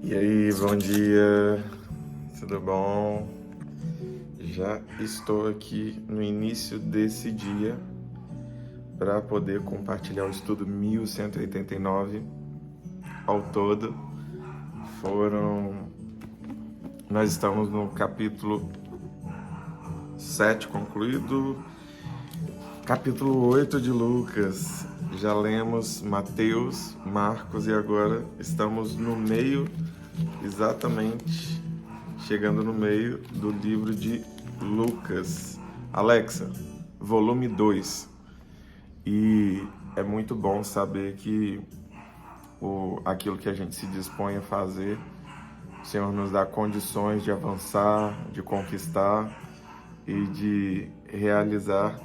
E aí, bom dia, tudo bom? Já estou aqui no início desse dia para poder compartilhar o estudo 1189 ao todo. Nós estamos no capítulo 7 concluído, capítulo 8 de Lucas. Já lemos Mateus, Marcos e agora estamos no meio, exatamente chegando no meio do livro de Lucas. Alexa, volume 2. E é muito bom saber que aquilo que a gente se dispõe a fazer, o Senhor nos dá condições de avançar, de conquistar e de realizar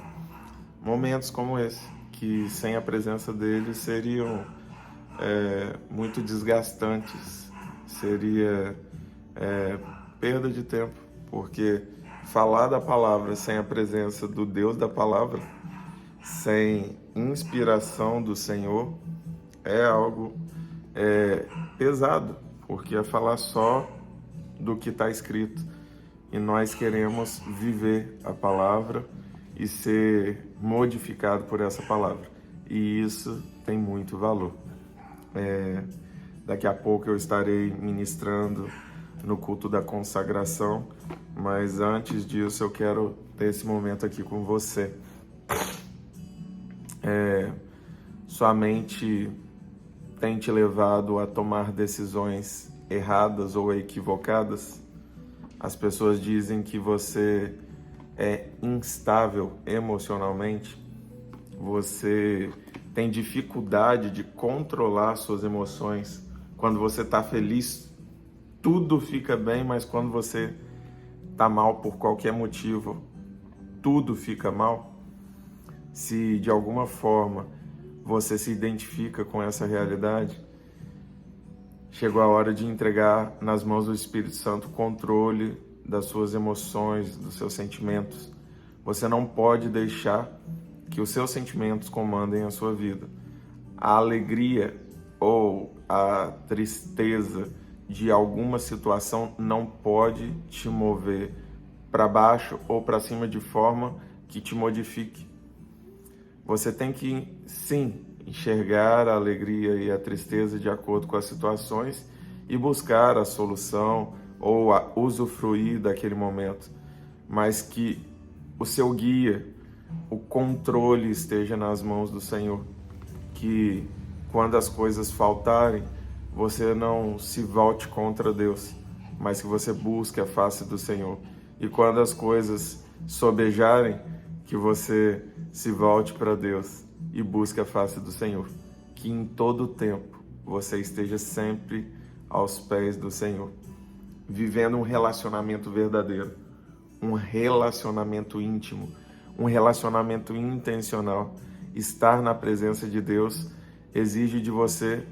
momentos como esse, que sem a presença dele seriam muito desgastantes, seria perda de tempo, porque falar da palavra sem a presença do Deus da palavra, sem inspiração do Senhor, é algo pesado, porque é falar só do que está escrito. E nós queremos viver a palavra e ser modificado por essa palavra. E isso tem muito valor. Daqui a pouco eu estarei ministrando no culto da consagração, mas antes disso eu quero ter esse momento aqui com você. Sua mente tem te levado a tomar decisões erradas ou equivocadas? As pessoas dizem que você é instável emocionalmente, você tem dificuldade de controlar suas emoções. Quando você está feliz, tudo fica bem, mas quando você está mal por qualquer motivo, tudo fica mal. Se de alguma forma você se identifica com essa realidade, chegou a hora de entregar nas mãos do Espírito Santo o controle das suas emoções, dos seus sentimentos. Você não pode deixar que os seus sentimentos comandem a sua vida. A alegria ou a tristeza de alguma situação não pode te mover para baixo ou para cima de forma que te modifique. Você tem que, sim, enxergar a alegria e a tristeza de acordo com as situações e buscar a solução ou usufruir daquele momento, mas que o seu guia, o controle esteja nas mãos do Senhor, que quando as coisas faltarem, você não se volte contra Deus, mas que você busque a face do Senhor. E quando as coisas sobejarem, que você se volte para Deus e busque a face do Senhor. Que em todo tempo você esteja sempre aos pés do Senhor, vivendo um relacionamento verdadeiro, um relacionamento íntimo, um relacionamento intencional. Estar na presença de Deus exige de você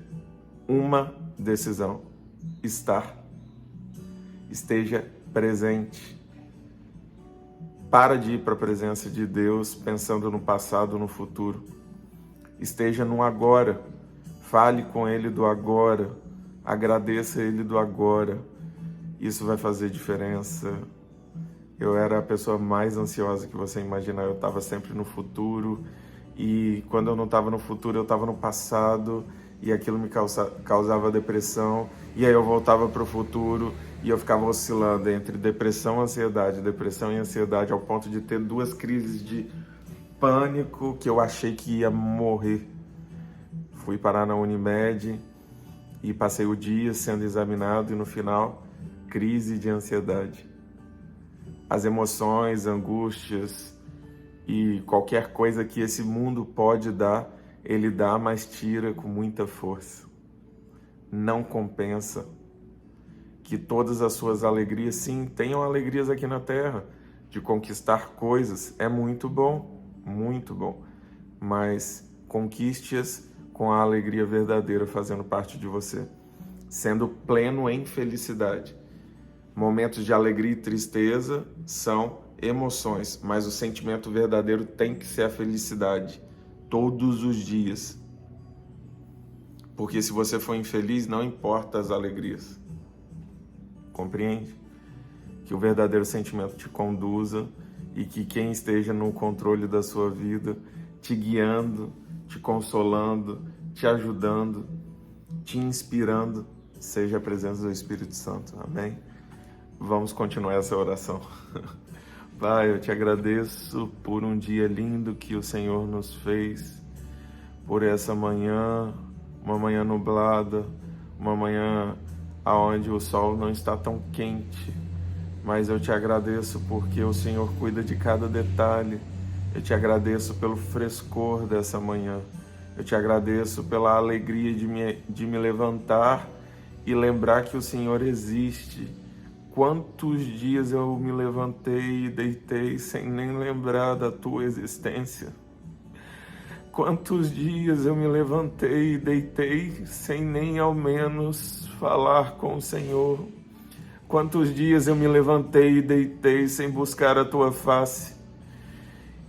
uma decisão: estar. Esteja presente. Para de ir para a presença de Deus pensando no passado, no futuro. Esteja no agora. Fale com Ele do agora. Agradeça Ele do agora. Isso vai fazer diferença. Eu era a pessoa mais ansiosa que você imaginar. Eu estava sempre no futuro. E quando eu não estava no futuro, eu estava no passado. E aquilo me causava depressão. E aí eu voltava para o futuro e eu ficava oscilando entre depressão e ansiedade, ao ponto de ter 2 crises de pânico que eu achei que ia morrer. Fui parar na Unimed e passei o dia sendo examinado e no final, crise de ansiedade. As emoções, angústias e qualquer coisa que esse mundo pode dar, ele dá, mas tira com muita força. Não compensa. Que todas as suas alegrias, sim, tenham alegrias aqui na terra, de conquistar coisas, é muito bom, mas conquiste-as com a alegria verdadeira fazendo parte de você, sendo pleno em felicidade. Momentos de alegria e tristeza são emoções, mas o sentimento verdadeiro tem que ser a felicidade, todos os dias. Porque se você for infeliz, não importa as alegrias. compreende? Que o verdadeiro sentimento te conduza e que quem esteja no controle da sua vida, te guiando, te consolando, te ajudando, te inspirando, seja a presença do Espírito Santo. Amém? Vamos continuar essa oração. Pai, eu te agradeço por um dia lindo que o Senhor nos fez, por essa manhã, uma manhã nublada, uma manhã onde o sol não está tão quente, mas eu te agradeço porque o Senhor cuida de cada detalhe. Eu te agradeço pelo frescor dessa manhã. Eu te agradeço pela alegria de me levantar e lembrar que o Senhor existe. Quantos dias eu me levantei e deitei sem nem lembrar da tua existência? Quantos dias eu me levantei e deitei sem nem ao menos falar com o Senhor? Quantos dias eu me levantei e deitei sem buscar a tua face?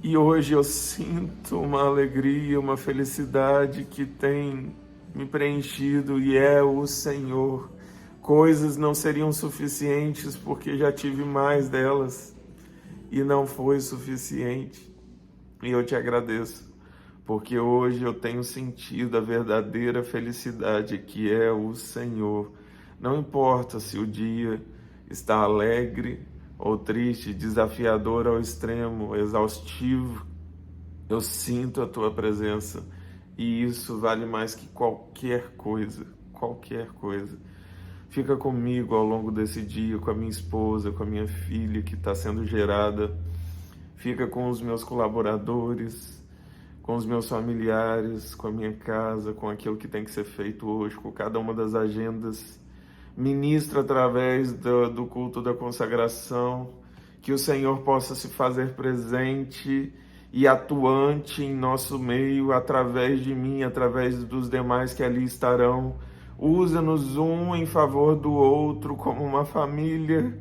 E hoje eu sinto uma alegria, uma felicidade que tem me preenchido e é o Senhor. Coisas não seriam suficientes porque já tive mais delas e não foi suficiente. E eu te agradeço, porque hoje eu tenho sentido a verdadeira felicidade que é o Senhor. Não importa se o dia está alegre ou triste, desafiador ao extremo, exaustivo, eu sinto a tua presença e isso vale mais que qualquer coisa, qualquer coisa. Fica comigo ao longo desse dia, com a minha esposa, com a minha filha que está sendo gerada. Fica com os meus colaboradores, com os meus familiares, com a minha casa, com aquilo que tem que ser feito hoje, com cada uma das agendas. Ministra através do culto da consagração, que o Senhor possa se fazer presente e atuante em nosso meio, através de mim, através dos demais que ali estarão. Usa-nos um em favor do outro como uma família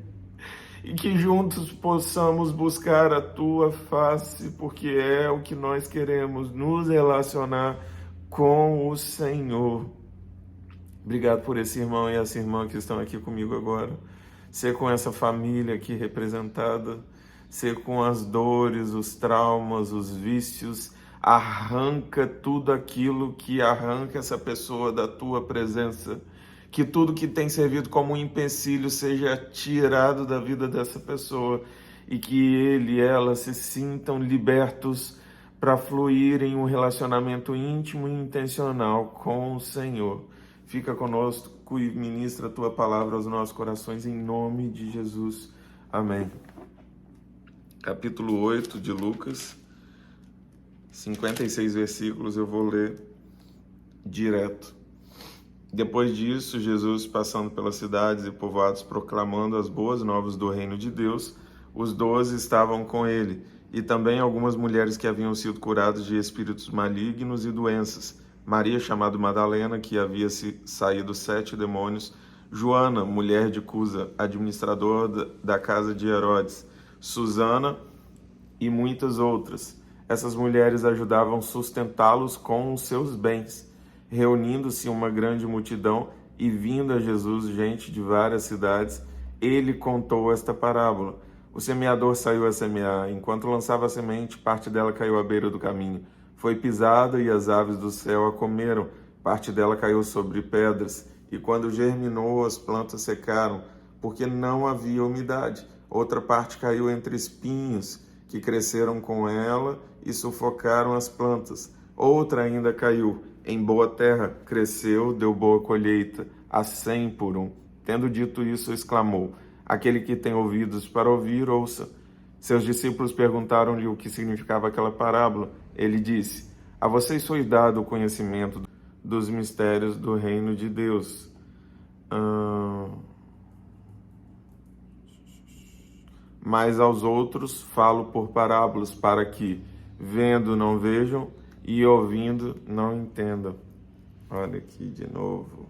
e que juntos possamos buscar a tua face, porque é o que nós queremos, nos relacionar com o Senhor. Obrigado por esse irmão e essa irmã que estão aqui comigo agora. Ser com essa família aqui representada, ser com as dores, os traumas, os vícios. Arranca tudo aquilo que arranca essa pessoa da tua presença. Que tudo que tem servido como um empecilho seja tirado da vida dessa pessoa e que ele e ela se sintam libertos para fluir em um relacionamento íntimo e intencional com o Senhor. Fica conosco e ministra a tua palavra aos nossos corações em nome de Jesus. Amém. Capítulo 8 de Lucas, 56 versículos, eu vou ler direto. Depois disso, Jesus, passando pelas cidades e povoados, proclamando as boas novas do reino de Deus, os 12 estavam com ele, e também algumas mulheres que haviam sido curadas de espíritos malignos e doenças. Maria, chamada Madalena, que havia saído 7 demônios, Joana, mulher de Cusa, administradora da casa de Herodes, Susana e muitas outras. Essas mulheres ajudavam sustentá-los com os seus bens. Reunindo-se uma grande multidão e vindo a Jesus gente de várias cidades, ele contou esta parábola. O semeador saiu a semear. Enquanto lançava a semente, parte dela caiu à beira do caminho. Foi pisada e as aves do céu a comeram. Parte dela caiu sobre pedras. E quando germinou, as plantas secaram, porque não havia umidade. Outra parte caiu entre espinhos, que cresceram com ela e sufocaram as plantas. Outra ainda caiu em boa terra, cresceu, deu boa colheita, a 100 por um. Tendo dito isso, exclamou: aquele que tem ouvidos para ouvir, ouça. Seus discípulos perguntaram-lhe o que significava aquela parábola. Ele disse: a vocês foi dado o conhecimento dos mistérios do reino de Deus. Mas aos outros falo por parábolas, para que, vendo, não vejam, e ouvindo, não entendam. Olha aqui de novo.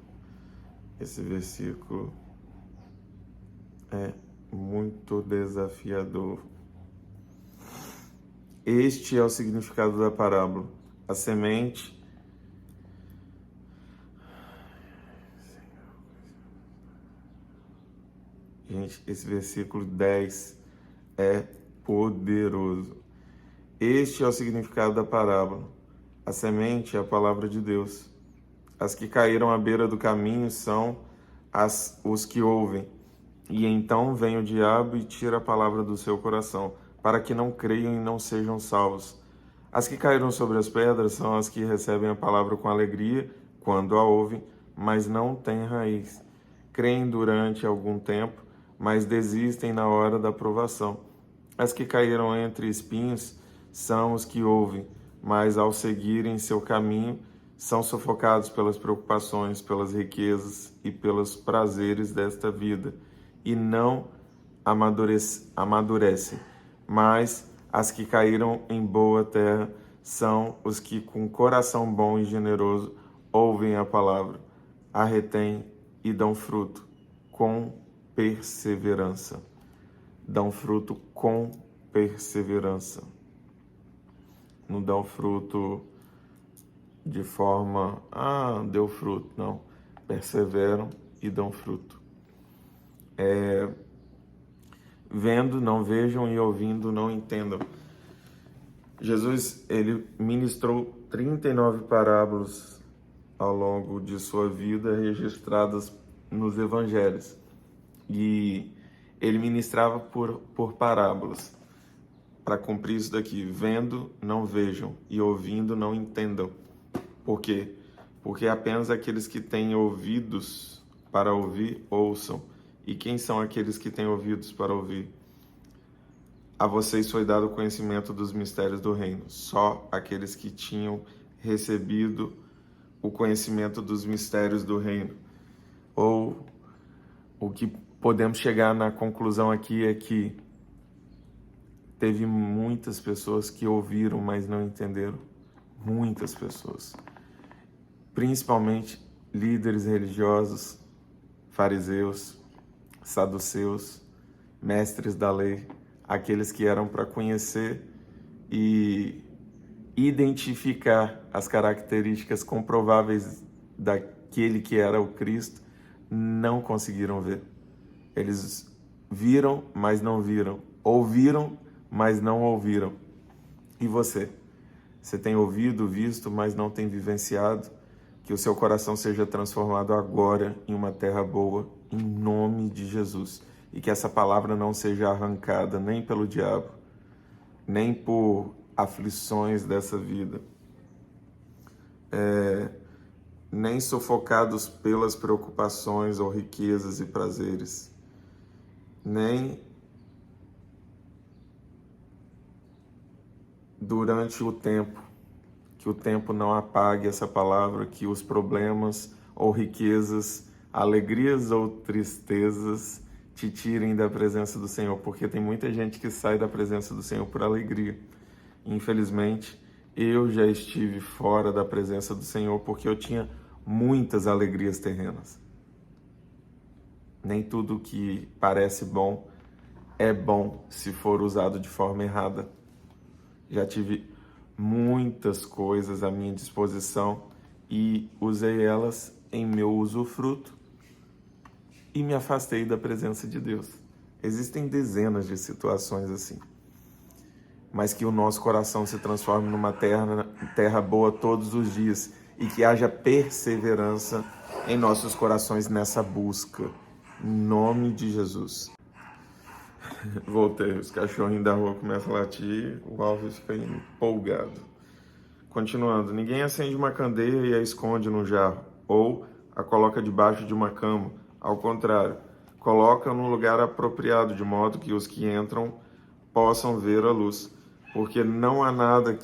Esse versículo é muito desafiador. Este é o significado da parábola. A semente Gente, esse versículo 10 é poderoso. Este é o significado da parábola. A semente é a palavra de Deus. As que caíram à beira do caminho são os que ouvem. E então vem o diabo e tira a palavra do seu coração, para que não creiam e não sejam salvos. As que caíram sobre as pedras são as que recebem a palavra com alegria quando a ouvem, mas não têm raiz. Creem durante algum tempo, mas desistem na hora da provação. As que caíram entre espinhos são os que ouvem, mas ao seguirem seu caminho, são sufocados pelas preocupações, pelas riquezas e pelos prazeres desta vida, e não amadurecem. Mas as que caíram em boa terra são os que, com coração bom e generoso, ouvem a palavra, a retêm e dão fruto com perseverança. Dão fruto com perseverança. Não dão fruto de forma, deu fruto. Não. Perseveram e dão fruto. Vendo, não vejam, e ouvindo, não entendam. Jesus, ele ministrou 39 parábolas ao longo de sua vida, registradas nos evangelhos. E ele ministrava por parábolas, para cumprir isso daqui. Vendo, não vejam, e ouvindo, não entendam. Por quê? Porque apenas aqueles que têm ouvidos para ouvir, ouçam. E quem são aqueles que têm ouvidos para ouvir? A vocês foi dado o conhecimento dos mistérios do reino. Só aqueles que tinham recebido o conhecimento dos mistérios do reino. Ou o que podemos chegar na conclusão aqui é que teve muitas pessoas que ouviram, mas não entenderam. Muitas pessoas. Principalmente líderes religiosos, fariseus, saduceus, mestres da lei, aqueles que eram para conhecer e identificar as características comprováveis daquele que era o Cristo, não conseguiram ver. Eles viram, mas não viram. Ouviram, mas não ouviram. E você? Você tem ouvido, visto, mas não tem vivenciado? Que o seu coração seja transformado agora em uma terra boa, em nome de Jesus. E que essa palavra não seja arrancada nem pelo diabo, nem por aflições dessa vida, nem sufocados pelas preocupações ou riquezas e prazeres, nem durante o tempo, que o tempo não apague essa palavra, que os problemas ou riquezas, alegrias ou tristezas te tirem da presença do Senhor, porque tem muita gente que sai da presença do Senhor por alegria. Infelizmente, eu já estive fora da presença do Senhor porque eu tinha muitas alegrias terrenas. Nem tudo que parece bom é bom se for usado de forma errada. Já tive muitas coisas à minha disposição e usei elas em meu usufruto e me afastei da presença de Deus. Existem dezenas de situações assim. Mas que o nosso coração se transforme numa terra boa todos os dias e que haja perseverança em nossos corações nessa busca. Em nome de Jesus. Voltei, os cachorrinhos da rua começam a latir, o Alves fica empolgado. Continuando, ninguém acende uma candeia e a esconde no jarro, ou a coloca debaixo de uma cama. Ao contrário, coloca no lugar apropriado, de modo que os que entram possam ver a luz. Porque não há nada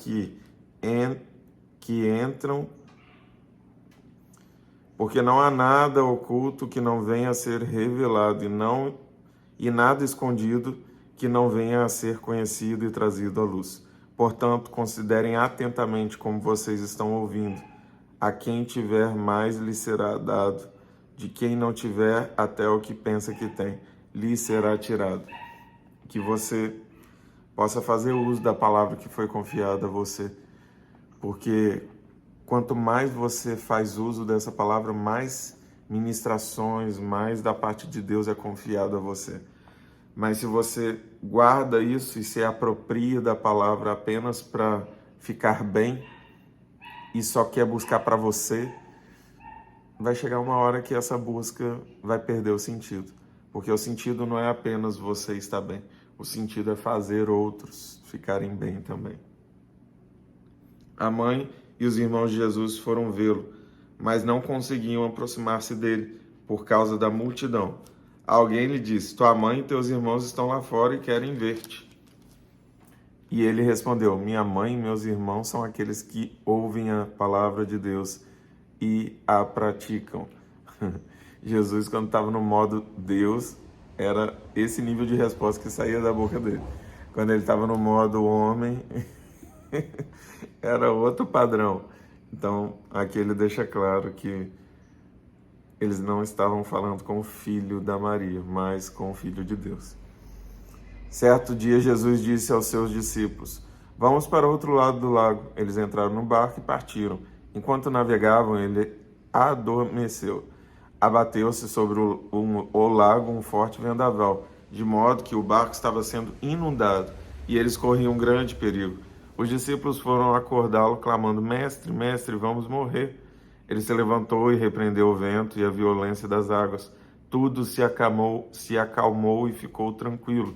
porque não há nada oculto que não venha a ser revelado e nada escondido que não venha a ser conhecido e trazido à luz. Portanto, considerem atentamente como vocês estão ouvindo. A quem tiver mais lhe será dado, de quem não tiver, até o que pensa que tem, lhe será tirado. Que você possa fazer uso da palavra que foi confiada a você, porque quanto mais você faz uso dessa palavra, mais ministrações, mais da parte de Deus é confiado a você. Mas se você guarda isso e se apropria da palavra apenas para ficar bem e só quer buscar para você, vai chegar uma hora que essa busca vai perder o sentido. Porque o sentido não é apenas você estar bem. O sentido é fazer outros ficarem bem também. A mãe e os irmãos de Jesus foram vê-lo, mas não conseguiam aproximar-se dele por causa da multidão. Alguém lhe disse: tua mãe e teus irmãos estão lá fora e querem ver-te. E ele respondeu: minha mãe e meus irmãos são aqueles que ouvem a palavra de Deus e a praticam. Jesus, quando estava no modo Deus, era esse nível de resposta que saía da boca dele. Quando ele estava no modo homem, era outro padrão. Então, aqui ele deixa claro que eles não estavam falando com o filho da Maria, mas com o filho de Deus. Certo dia, Jesus disse aos seus discípulos: vamos para o outro lado do lago. Eles entraram no barco e partiram. Enquanto navegavam, ele adormeceu. Abateu-se sobre o lago um forte vendaval, de modo que o barco estava sendo inundado, e eles corriam um grande perigo. Os discípulos foram acordá-lo, clamando: mestre, mestre, vamos morrer. Ele se levantou e repreendeu o vento e a violência das águas. Tudo se acalmou e ficou tranquilo.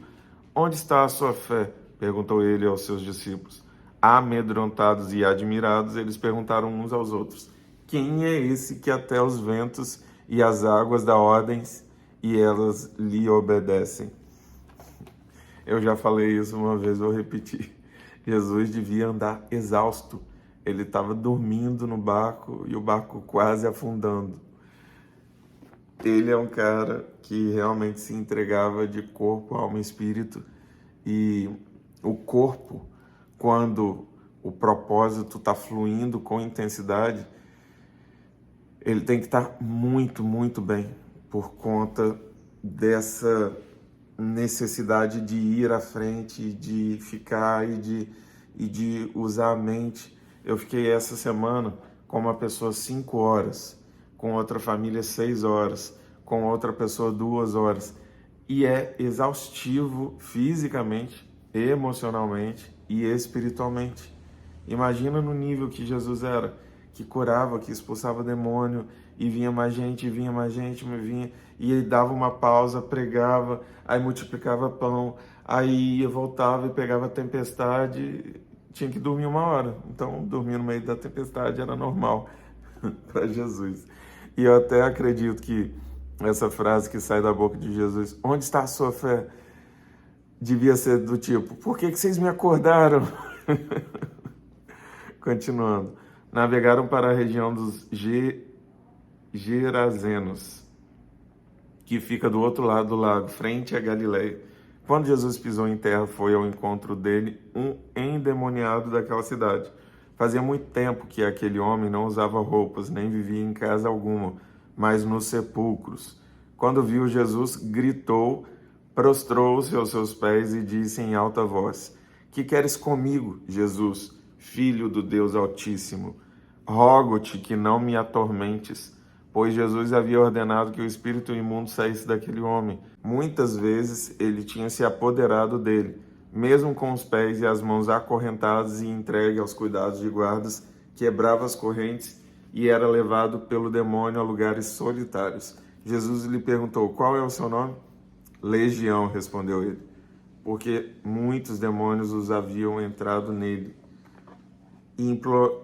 Onde está a sua fé? Perguntou ele aos seus discípulos. Amedrontados e admirados, eles perguntaram uns aos outros: quem é esse que até os ventos e as águas dá ordens e elas lhe obedecem? Eu já falei isso uma vez, vou repetir. Jesus devia andar exausto. Ele estava dormindo no barco e o barco quase afundando. Ele é um cara que realmente se entregava de corpo, alma e espírito. E o corpo, quando o propósito está fluindo com intensidade, ele tem que estar muito, muito bem por conta dessa necessidade de ir à frente, de ficar e de usar a mente. Eu fiquei essa semana com uma pessoa 5 horas, com outra família 6 horas, com outra pessoa 2 horas. E é exaustivo fisicamente, emocionalmente e espiritualmente. Imagina no nível que Jesus era, que curava, que expulsava demônio, e vinha mais gente, e ele dava uma pausa, pregava, aí multiplicava pão, aí ia, voltava e pegava a tempestade, tinha que dormir 1 hora. Então, dormir no meio da tempestade era normal para Jesus. E eu até acredito que essa frase que sai da boca de Jesus, onde está a sua fé? Devia ser do tipo, por que vocês me acordaram? Continuando. Navegaram para a região dos Gerazenos, que fica do outro lado do lago, frente a Galileia. Quando Jesus pisou em terra, foi ao encontro dele um endemoniado daquela cidade. Fazia muito tempo que aquele homem não usava roupas, nem vivia em casa alguma, mas nos sepulcros. Quando viu Jesus, gritou, prostrou-se aos seus pés e disse em alta voz: que queres comigo, Jesus, Filho do Deus Altíssimo? Rogo-te que não me atormentes. Pois Jesus havia ordenado que o espírito imundo saísse daquele homem. Muitas vezes ele tinha se apoderado dele, mesmo com os pés e as mãos acorrentados e entregue aos cuidados de guardas, quebrava as correntes e era levado pelo demônio a lugares solitários. Jesus lhe perguntou: qual é o seu nome? Legião, respondeu ele, porque muitos demônios os haviam entrado nele.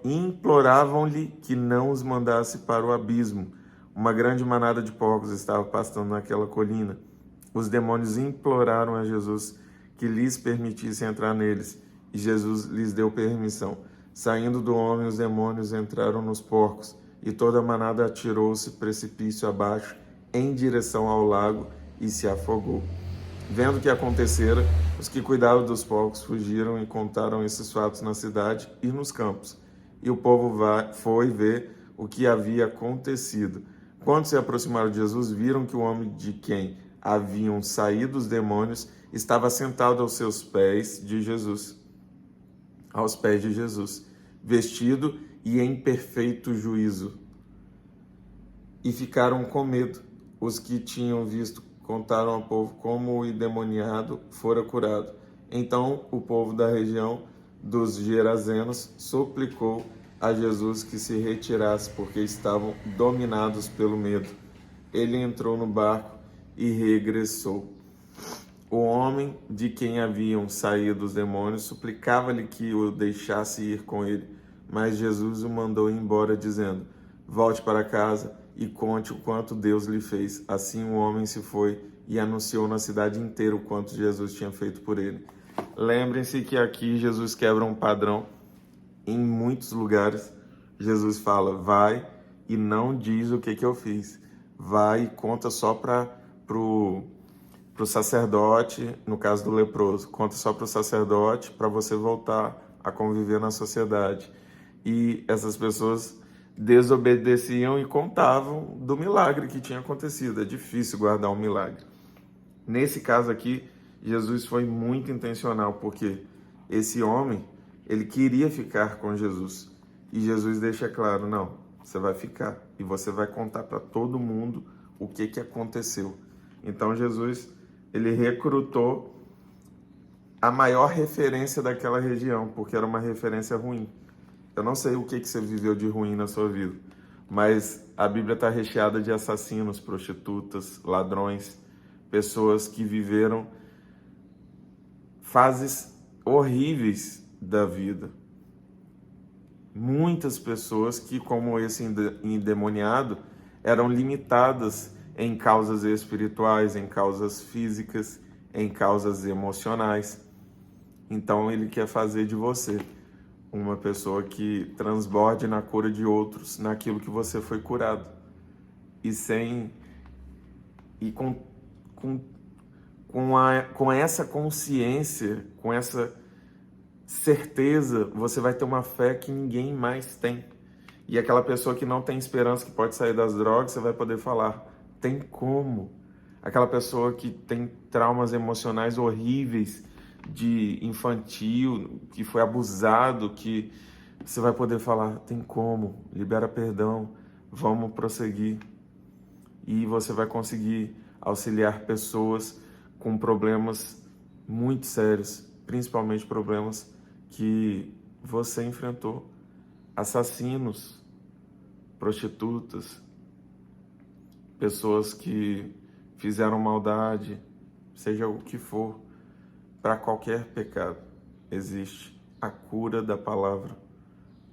Imploravam-lhe que não os mandasse para o abismo. Uma grande manada de porcos estava pastando naquela colina. Os demônios imploraram a Jesus que lhes permitisse entrar neles, e Jesus lhes deu permissão. Saindo do homem, os demônios entraram nos porcos, e toda a manada atirou-se precipício abaixo, em direção ao lago, e se afogou. Vendo o que acontecera, os que cuidavam dos porcos fugiram e contaram esses fatos na cidade e nos campos. E o povo foi ver o que havia acontecido. Quando se aproximaram de Jesus, viram que o homem de quem haviam saído os demônios estava sentado aos pés de Jesus, vestido e em perfeito juízo. e ficaram com medo. Os que tinham visto contaram ao povo como o endemoniado fora curado. Então o povo da região dos Gerazenos suplicou a Jesus que se retirasse, porque estavam dominados pelo medo. Ele entrou no barco e regressou. O homem de quem haviam saído os demônios suplicava-lhe que o deixasse ir com ele, mas Jesus o mandou embora, dizendo: volte para casa e conte o quanto Deus lhe fez. Assim o homem se foi e anunciou na cidade inteira o quanto Jesus tinha feito por ele. Lembrem-se que aqui Jesus quebra um padrão. Em muitos lugares, Jesus fala: vai e não diz o que eu fiz. Vai e conta só para o sacerdote, no caso do leproso. Conta só para o sacerdote para você voltar a conviver na sociedade. E essas pessoas desobedeciam e contavam do milagre que tinha acontecido. É difícil guardar um milagre. Nesse caso aqui, Jesus foi muito intencional, porque esse homem, ele queria ficar com Jesus. E Jesus deixa claro: não, você vai ficar e você vai contar para todo mundo o que aconteceu. Então Jesus, ele recrutou a maior referência daquela região, porque era uma referência ruim. Eu não sei o que você viveu de ruim na sua vida, mas a Bíblia está recheada de assassinos, prostitutas, ladrões, pessoas que viveram fases horríveis da vida. Muitas pessoas que, como esse endemoniado, eram limitadas em causas espirituais, em causas físicas, em causas emocionais. Então ele quer fazer de você uma pessoa que transborde na cura de outros, naquilo que você foi curado. Com essa consciência, com essa certeza, você vai ter uma fé que ninguém mais tem. E aquela pessoa que não tem esperança, que pode sair das drogas, você vai poder falar: tem como. Aquela pessoa que tem traumas emocionais horríveis, de infantil, que foi abusado, que você vai poder falar: tem como, libera perdão, vamos prosseguir. E você vai conseguir auxiliar pessoas com problemas muito sérios, principalmente problemas que você enfrentou. Assassinos, prostitutas, pessoas que fizeram maldade, seja o que for. Para qualquer pecado existe a cura da palavra,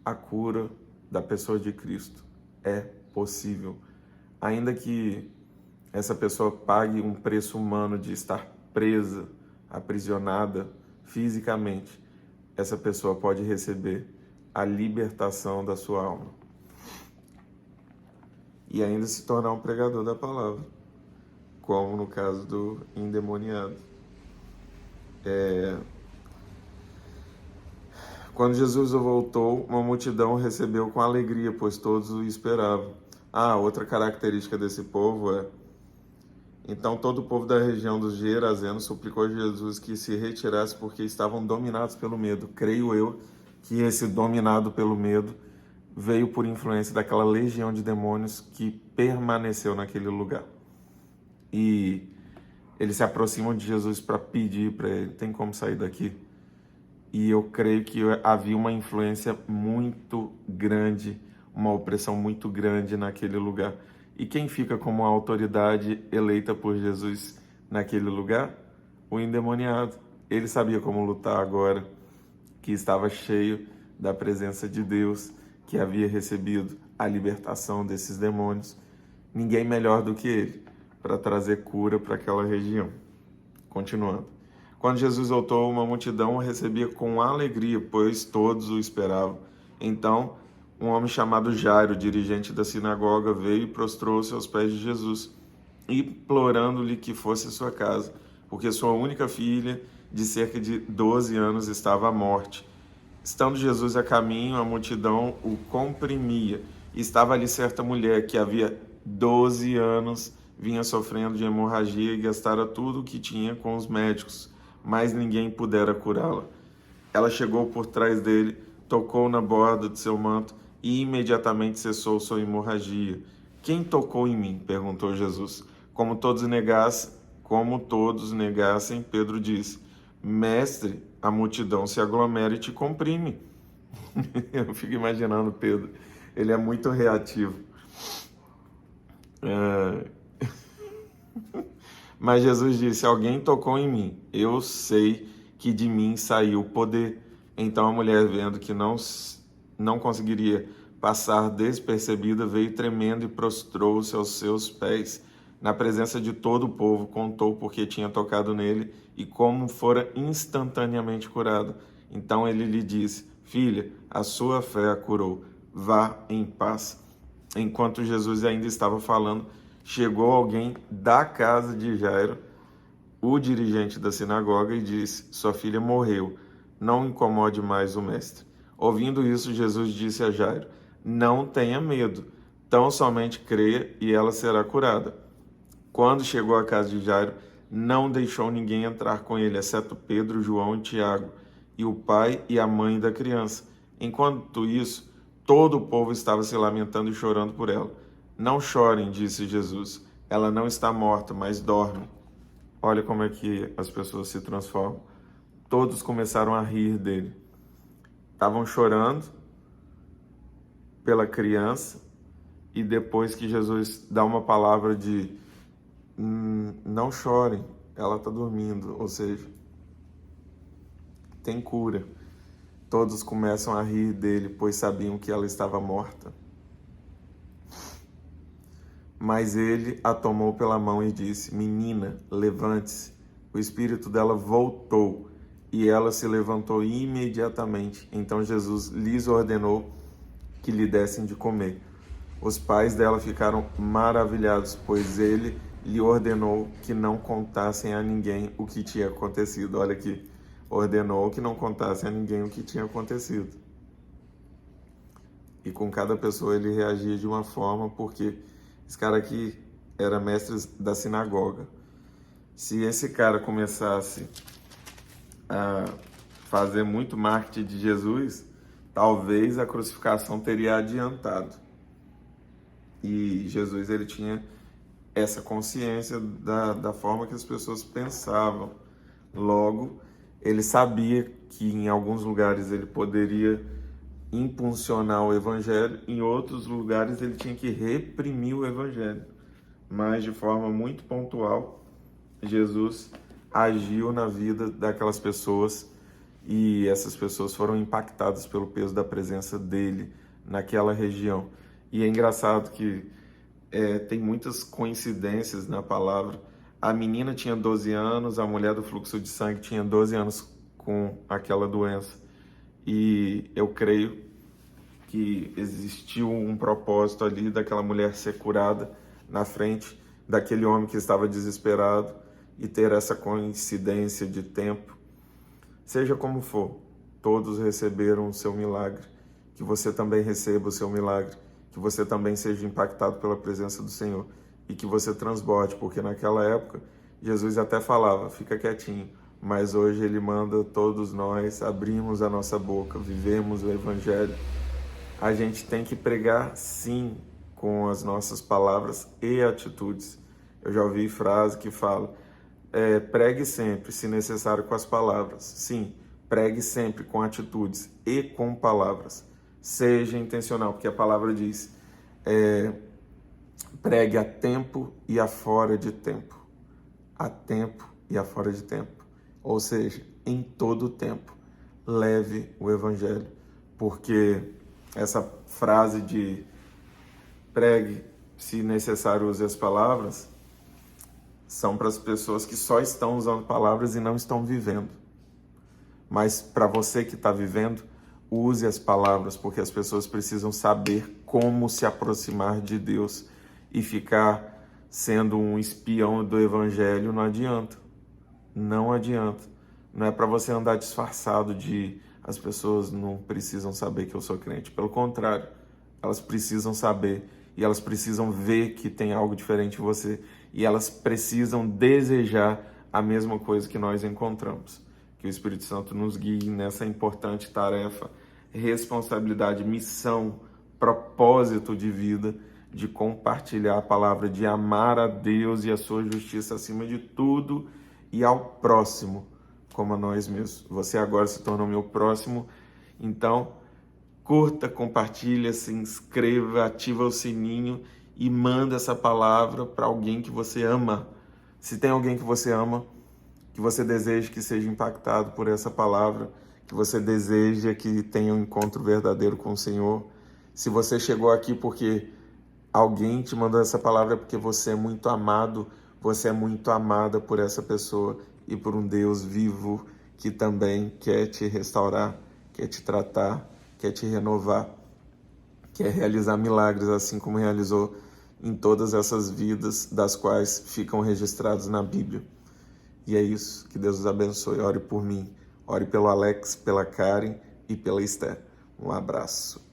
a cura da pessoa de Cristo. É possível. Ainda que essa pessoa pague um preço humano de estar presa, aprisionada fisicamente, essa pessoa pode receber a libertação da sua alma e ainda se tornar um pregador da palavra, como no caso do endemoniado. Quando Jesus voltou, uma multidão o recebeu com alegria, pois todos o esperavam. Outra característica desse povo é: então todo o povo da região dos Gerazenos suplicou a Jesus que se retirasse, porque estavam dominados pelo medo. Creio eu que esse dominado pelo medo veio por influência daquela legião de demônios que permaneceu naquele lugar. E eles se aproximam de Jesus para pedir para ele: tem como sair daqui? E eu creio que havia uma influência muito grande, uma opressão muito grande naquele lugar. E quem fica como a autoridade eleita por Jesus naquele lugar? O endemoniado. Ele sabia como lutar agora, que estava cheio da presença de Deus, que havia recebido a libertação desses demônios. Ninguém melhor do que ele para trazer cura para aquela região. Continuando. Quando Jesus voltou, uma multidão o recebia com alegria, pois todos o esperavam. Então, um homem chamado Jairo, dirigente da sinagoga, veio e prostrou-se aos pés de Jesus, implorando-lhe que fosse à sua casa, porque sua única filha, de cerca de 12 anos, estava à morte. Estando Jesus a caminho, a multidão o comprimia. E estava ali certa mulher que havia 12 anos vinha sofrendo de hemorragia e gastara tudo o que tinha com os médicos, mas ninguém pudera curá-la. Ela chegou por trás dele, tocou na borda de seu manto e imediatamente cessou sua hemorragia. Quem tocou em mim? Perguntou Jesus. Como todos negassem, Pedro disse: Mestre, a multidão se aglomera e te comprime. Eu fico imaginando Pedro. Ele é muito reativo. Mas Jesus disse: Alguém tocou em mim. Eu sei que de mim saiu poder. Então a mulher, vendo que não conseguiria passar despercebida, veio tremendo e prostrou-se aos seus pés. Na presença de todo o povo, contou porque tinha tocado nele e como fora instantaneamente curado. Então ele lhe disse: Filha, a sua fé a curou. Vá em paz. Enquanto Jesus ainda estava falando, chegou alguém da casa de Jairo, o dirigente da sinagoga, e disse: Sua filha morreu, não incomode mais o mestre. Ouvindo isso, Jesus disse a Jairo: Não tenha medo, tão somente creia e ela será curada. Quando chegou à casa de Jairo, não deixou ninguém entrar com ele, exceto Pedro, João e Tiago, e o pai e a mãe da criança. Enquanto isso, todo o povo estava se lamentando e chorando por ela. Não chorem, disse Jesus. Ela não está morta, mas dorme. Olha como é que as pessoas se transformam. Todos começaram a rir dele. Estavam chorando pela criança e depois que Jesus dá uma palavra de não chorem, ela está dormindo, ou seja, tem cura. Todos começam a rir dele, pois sabiam que ela estava morta. Mas ele a tomou pela mão e disse: Menina, levante-se. O espírito dela voltou e ela se levantou imediatamente. Então Jesus lhes ordenou que lhe dessem de comer. Os pais dela ficaram maravilhados, pois ele lhe ordenou que não contassem a ninguém o que tinha acontecido. Olha aqui, ordenou que não contassem a ninguém o que tinha acontecido. E com cada pessoa ele reagia de uma forma, porque esse cara aqui era mestre da sinagoga. Se esse cara começasse a fazer muito marketing de Jesus, talvez a crucificação teria adiantado. E Jesus, ele tinha essa consciência da forma que as pessoas pensavam. Logo, ele sabia que em alguns lugares ele poderia impulsionar o evangelho, em outros lugares ele tinha que reprimir o evangelho. Mas de forma muito pontual, Jesus agiu na vida daquelas pessoas e essas pessoas foram impactadas pelo peso da presença dele naquela região. E é engraçado que tem muitas coincidências na palavra. A menina tinha 12 anos, a mulher do fluxo de sangue tinha 12 anos com aquela doença. E eu creio que existiu um propósito ali daquela mulher ser curada na frente daquele homem que estava desesperado e ter essa coincidência de tempo. Seja como for, todos receberam o seu milagre. Que você também receba o seu milagre. Que você também seja impactado pela presença do Senhor e que você transborde, porque naquela época Jesus até falava: fica quietinho, mas hoje ele manda todos nós abrirmos a nossa boca, vivemos o Evangelho. A gente tem que pregar sim com as nossas palavras e atitudes. Eu já ouvi frase que fala: pregue sempre, se necessário, com as palavras. Sim, pregue sempre com atitudes e com palavras. Seja intencional, porque a palavra diz: pregue a tempo e a fora de tempo. A tempo e a fora de tempo. Ou seja, em todo o tempo, leve o evangelho. Porque essa frase de pregue, se necessário, use as palavras, são para as pessoas que só estão usando palavras e não estão vivendo. Mas para você que está vivendo, use as palavras, porque as pessoas precisam saber como se aproximar de Deus. E ficar sendo um espião do evangelho não adianta. Não adianta. Não é para você andar disfarçado de as pessoas não precisam saber que eu sou crente. Pelo contrário, elas precisam saber e elas precisam ver que tem algo diferente em você. E elas precisam desejar a mesma coisa que nós encontramos. Que o Espírito Santo nos guie nessa importante tarefa, responsabilidade, missão, propósito de vida de compartilhar a palavra, de amar a Deus e a sua justiça acima de tudo e ao próximo como a nós mesmos. Você agora se tornou meu próximo, então curta, compartilha, se inscreva, ativa o sininho e manda essa palavra para alguém que você ama. Se tem alguém que você ama, que você deseja que seja impactado por essa palavra, que você deseja que tenha um encontro verdadeiro com o Senhor. Se você chegou aqui porque alguém te mandou essa palavra, é porque você é muito amado, você é muito amada por essa pessoa e por um Deus vivo que também quer te restaurar, quer te tratar, quer te renovar, quer realizar milagres, assim como realizou em todas essas vidas das quais ficam registrados na Bíblia. E é isso, que Deus os abençoe. Ore por mim, ore pelo Alex, pela Karen e pela Esther. Um abraço.